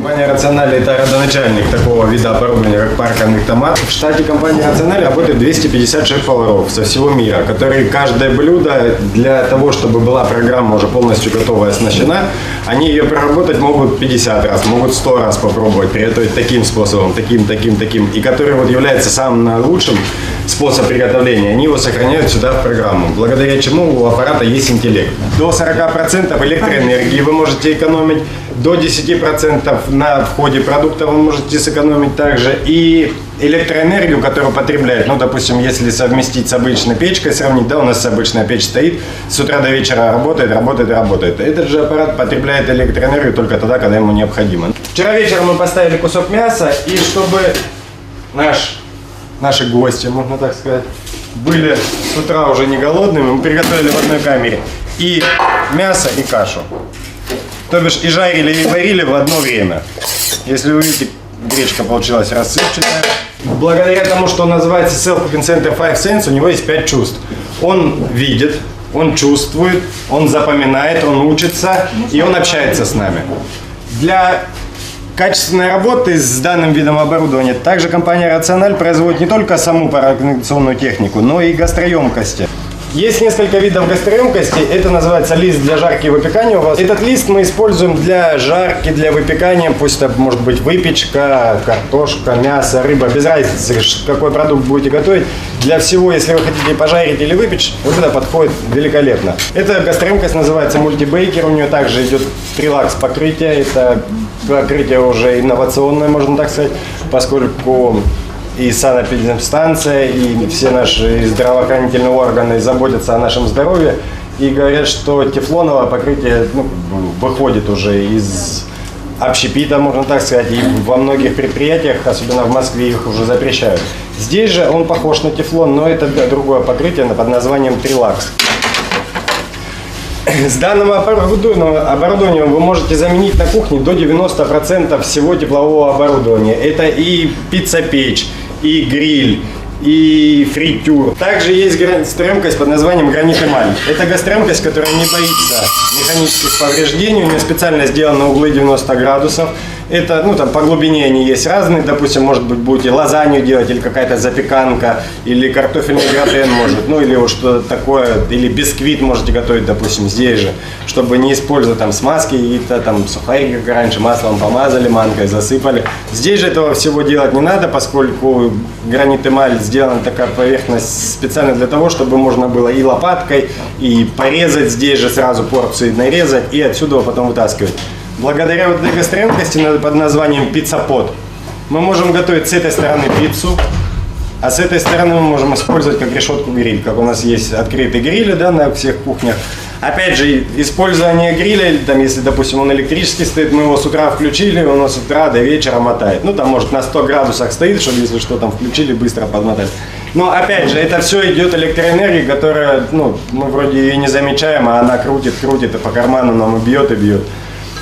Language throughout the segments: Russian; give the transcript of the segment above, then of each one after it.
Компания «Рациональ» – это родоначальник такого вида оборудования, как паркинг томат. В штате компании «Рациональ» работает 250 шеф-поваров со всего мира, которые каждое блюдо для того, чтобы была программа уже полностью готовая, оснащена, они ее проработать могут 50 раз, могут 100 раз попробовать, приготовить таким способом, таким, и который вот является самым лучшим способ приготовления, они его сохраняют сюда в программу, благодаря чему у аппарата есть интеллект. До 40% электроэнергии вы можете экономить, до 10% на входе продукта вы можете сэкономить также. И электроэнергию, которую потребляет, ну, допустим, если совместить с обычной печкой, сравнить, да, у нас обычная печь стоит, с утра до вечера работает. Этот же аппарат потребляет электроэнергию только тогда, когда ему необходимо. Вчера вечером мы поставили кусок мяса, и чтобы наши гости, можно так сказать, были с утра уже не голодными, мы приготовили в одной камере и мясо, и кашу. То бишь и жарили, и варили в одно время. Если вы видите, гречка получилась рассыпчатая. Благодаря тому, что он называется Self-Cooking Center 5 Sense, у него есть 5 чувств. Он видит, он чувствует, он запоминает, он учится и он общается с нами. Для качественной работы с данным видом оборудования также компания «Рациональ» производит не только саму парогнеционную технику, но и гастроемкости. Есть несколько видов гастроемкости. Это называется лист для жарки и выпекания у вас. Этот лист мы используем для жарки, для выпекания. Пусть это может быть выпечка, картошка, мясо, рыба. Без разницы, какой продукт будете готовить. Для всего, если вы хотите пожарить или выпечь, вот это подходит великолепно. Эта гастроемкость называется мультибейкер. У нее также идет трилакс покрытие. Это покрытие уже инновационное, можно так сказать, поскольку и санэпидемстанция, и все наши здравоохранительные органы заботятся о нашем здоровье. И говорят, что тефлоновое покрытие выходит уже из общепита, можно так сказать, и во многих предприятиях, особенно в Москве, их уже запрещают. Здесь же он похож на тефлон, но это другое покрытие под названием трилакс. С данным оборудованием вы можете заменить на кухне до 90% всего теплового оборудования. Это и пицца-печь, и гриль, и фритюр. Также есть гастроемкость под названием гранит-эмаль. Это гастроемкость, которая не боится механических повреждений. У нее специально сделаны углы 90 градусов. Это, там по глубине они есть разные. Допустим, может быть, будете лазанью делать, или какая-то запеканка, или картофельный гратен, может, или вот что-то такое, или бисквит можете готовить, допустим, здесь же, чтобы не использовать там смазки, какие-то там сухарики, как раньше, маслом помазали, манкой засыпали. Здесь же этого всего делать не надо, поскольку гранит-эмаль сделана такая поверхность специально для того, чтобы можно было и лопаткой, и порезать здесь же сразу порции нарезать, и отсюда потом вытаскивать. Благодаря вот этой гастроемкости под названием пицца-под мы можем готовить с этой стороны пиццу, а с этой стороны мы можем использовать как решетку-гриль, как у нас есть открытые грили, да, на всех кухнях. Опять же, использование гриля, там, если, допустим, он электрический стоит, мы его с утра включили, он с утра до вечера мотает. Там, может, на 100 градусах стоит, чтобы, если что, там включили, быстро подмотать. Но, опять же, это все идет электроэнергия, которая, мы вроде ее не замечаем, а она крутит, и по карману нам и бьет.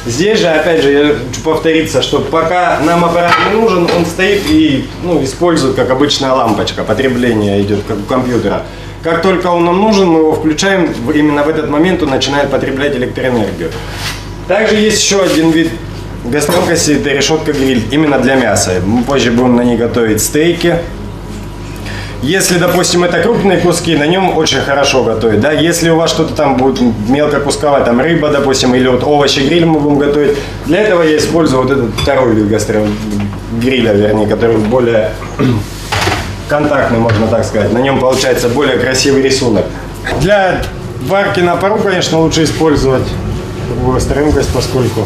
Здесь же, опять же, я хочу повториться, что пока нам аппарат не нужен, он стоит и использует как обычная лампочка, потребление идет как у компьютера. Как только он нам нужен, мы его включаем, именно в этот момент он начинает потреблять электроэнергию. Также есть еще один вид гастроемкости, это решетка-гриль, именно для мяса. Мы позже будем на ней готовить стейки. Если, допустим, это крупные куски, на нем очень хорошо готовить. Да? Если у вас что-то там будет мелко кусковая, там рыба, допустим, или вот овощи-гриль мы будем готовить, для этого я использую вот этот второй вид гриля, вернее, который более контактный, можно так сказать. На нем получается более красивый рисунок. Для варки на пару, конечно, лучше использовать гастроемкость, поскольку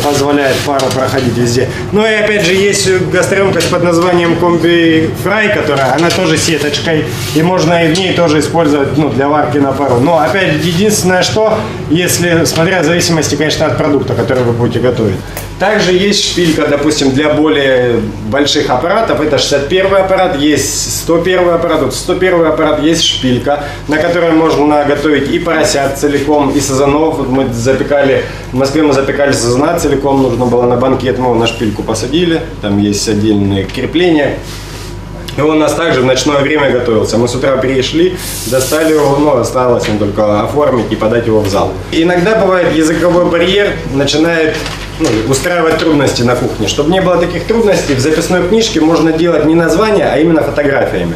позволяет пару проходить везде. Ну и опять же есть гастроемкость под названием комби-фрай, которая, она тоже сеточкой, и можно и в ней тоже использовать для варки на пару. Но опять единственное, что, если, смотря в зависимости, конечно, от продукта, который вы будете готовить. Также есть шпилька, допустим, для более больших аппаратов. Это 61 аппарат, есть 101 аппарат. Вот 101 аппарат есть шпилька, на которой можно готовить и поросят целиком, и сазанов. Вот мы запекали, в Москве мы запекали сазана целиком, нужно было на банкет, мы его на шпильку посадили. Там есть отдельные крепления. И он у нас также в ночное время готовился. Мы с утра пришли, достали его, но осталось нам только оформить и подать его в зал. Иногда бывает языковой барьер начинает устраивать трудности на кухне. Чтобы не было таких трудностей, в записной книжке можно делать не названия, а именно фотографиями.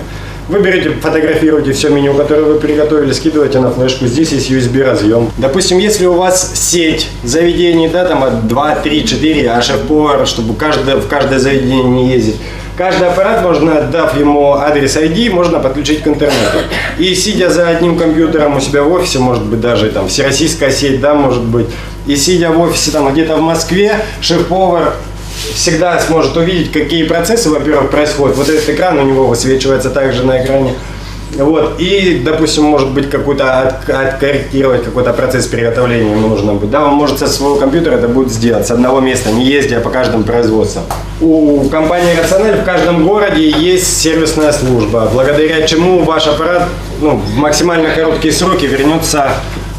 Вы берете, фотографируете все меню, которое вы приготовили, скидываете на флешку. Здесь есть USB разъем. Допустим, если у вас сеть заведений, да, там 2, 3, 4, а шеф-повар, чтобы в каждое заведение не ездить. Каждый аппарат можно, дав ему адрес ID, можно подключить к интернету. И сидя за одним компьютером у себя в офисе, может быть даже там всероссийская сеть, да, может быть, и сидя в офисе там где-то в Москве, шеф-повар всегда сможет увидеть, какие процессы, во-первых, происходят. Вот этот экран у него высвечивается также на экране. Вот. И, допустим, может быть, какой-то откорректировать какой-то процесс приготовления ему нужно будет. Да, он может со своего компьютера это будет сделать с одного места, не ездя по каждому производству. У компании Rational в каждом городе есть сервисная служба, благодаря чему ваш аппарат в максимально короткие сроки вернется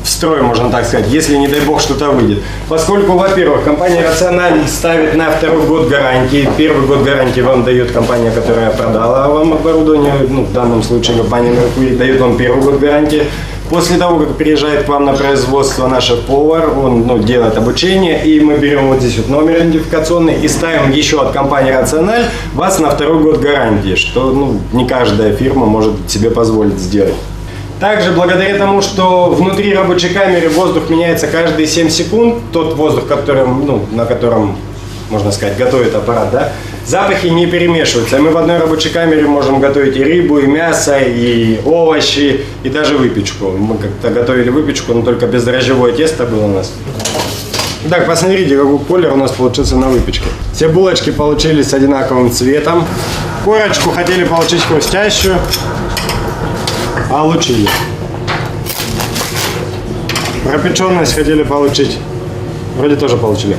в строй, можно так сказать, если, не дай бог, что-то выйдет. Поскольку, во-первых, компания Rational ставит на 2-й год гарантии. 1-й год гарантии вам дает компания, которая продала вам оборудование. В данном случае компания Mercury дает вам 1-й год гарантии. После того, как приезжает к вам на производство наш повар, он делает обучение, и мы берем вот здесь вот номер идентификационный и ставим еще от компании Rational вас на 2-й год гарантии, что не каждая фирма может себе позволить сделать. Также благодаря тому, что внутри рабочей камеры воздух меняется каждые 7 секунд, тот воздух, на котором, можно сказать, готовит аппарат, да, запахи не перемешиваются. Мы в одной рабочей камере можем готовить и рыбу, и мясо, и овощи, и даже выпечку. Мы как-то готовили выпечку, но только бездрожжевое тесто было у нас. Так, посмотрите, какой колер у нас получился на выпечке. Все булочки получились с одинаковым цветом. Корочку хотели получить хрустящую. Получили. Пропеченность хотели получить. Вроде тоже получили.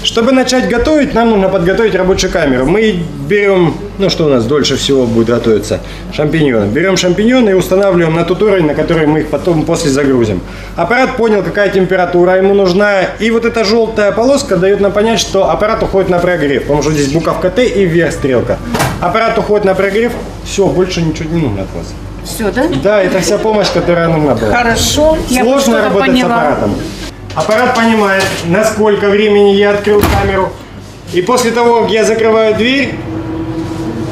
Чтобы начать готовить, нам нужно подготовить рабочую камеру. Мы берем, что у нас дольше всего будет готовиться, шампиньоны. Берем шампиньоны и устанавливаем на тот уровень, на который мы их потом после загрузим. Аппарат понял, какая температура ему нужна. И вот эта желтая полоска дает нам понять, что аппарат уходит на прогрев. Потому что здесь буковка Т и вверх стрелка. Аппарат уходит на прогрев. Все, больше ничего не нужно от вас. Все, да? Да, это вся помощь, которая нужна была. Хорошо. Сложно работать с аппаратом. Аппарат понимает, на сколько времени я открыл камеру. И после того, как я закрываю дверь,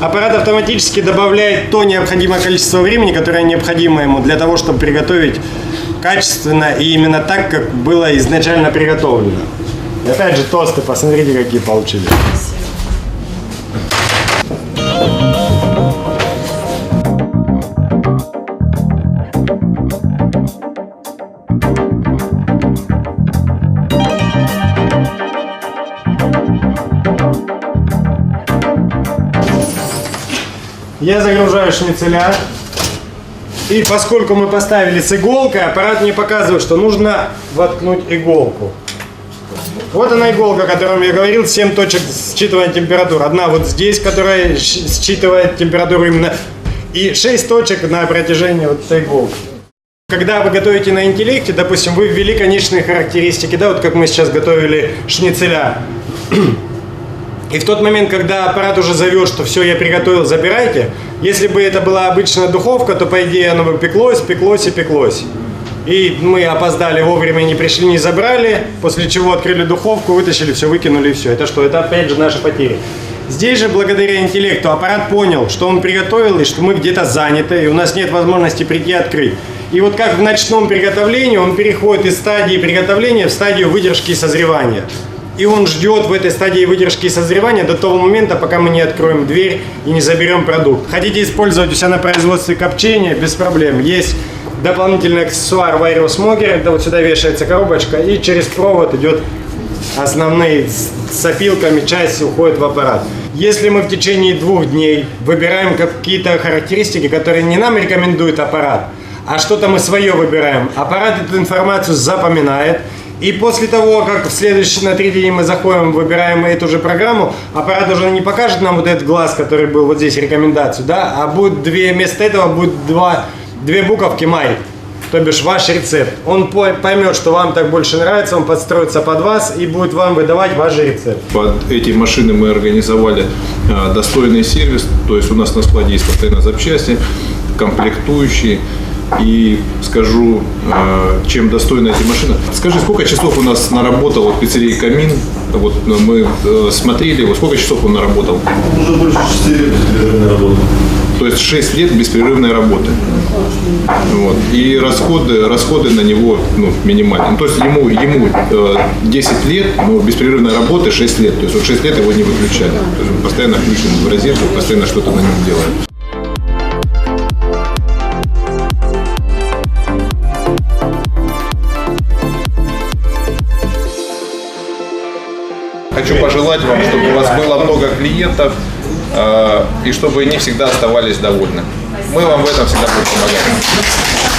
аппарат автоматически добавляет то необходимое количество времени, которое необходимо ему для того, чтобы приготовить качественно и именно так, как было изначально приготовлено. И опять же тосты, посмотрите, какие получились. Я загружаю шницеля. И поскольку мы поставили с иголкой, аппарат мне показывает, что нужно воткнуть иголку. Вот она иголка, о которой я говорил, 7 точек считывания температуры. Одна вот здесь, которая считывает температуру именно, и 6 точек на протяжении вот этой иголки. Когда вы готовите на интеллекте, допустим, вы ввели конечные характеристики, да, вот как мы сейчас готовили шницеля. И в тот момент, когда аппарат уже зовет, что все, я приготовил, забирайте. Если бы это была обычная духовка, то, по идее, оно бы пеклось, пеклось и пеклось. И мы опоздали вовремя, не пришли, не забрали, после чего открыли духовку, вытащили, все выкинули и все. Это что? Это опять же наши потери. Здесь же, благодаря интеллекту, аппарат понял, что он приготовил и что мы где-то заняты, и у нас нет возможности прийти открыть. И вот как в ночном приготовлении, он переходит из стадии приготовления в стадию выдержки и созревания. И он ждет в этой стадии выдержки и созревания до того момента, пока мы не откроем дверь и не заберем продукт. Хотите использовать у себя на производстве копчения? Без проблем. Есть дополнительный аксессуар Vario Smoker. Это вот сюда вешается коробочка и через провод идет основные с опилками, часть уходит в аппарат. Если мы в течение 2 дней выбираем какие-то характеристики, которые не нам рекомендует аппарат, а что-то мы свое выбираем, аппарат эту информацию запоминает. И после того, как на 3 дня мы заходим, выбираем эту же программу, аппарат уже не покажет нам вот этот глаз, который был вот здесь, рекомендацию, да, а будет вместо этого будет две буковки «Май». то бишь ваш рецепт. Он поймет, что вам так больше нравится, он подстроится под вас и будет вам выдавать ваш же рецепт. Под эти машины мы организовали достойный сервис, то есть у нас на складе есть постоянно запчасти, комплектующие. И скажу, чем достойна эти машины. Скажи, сколько часов у нас наработал вот пиццерия «Камин»? Вот мы смотрели, вот сколько часов он наработал? Уже больше 6 лет беспрерывной работы. То есть 6 лет беспрерывной работы. Вот. И расходы на него минимальные. Ну, то есть ему 10 лет, но беспрерывной работы 6 лет. То есть вот 6 лет его не выключали. То есть он постоянно включен в розетку, постоянно что-то на нем делает. Хочу пожелать вам, чтобы у вас было много клиентов и чтобы не всегда оставались довольны. Мы вам в этом всегда будем помогать.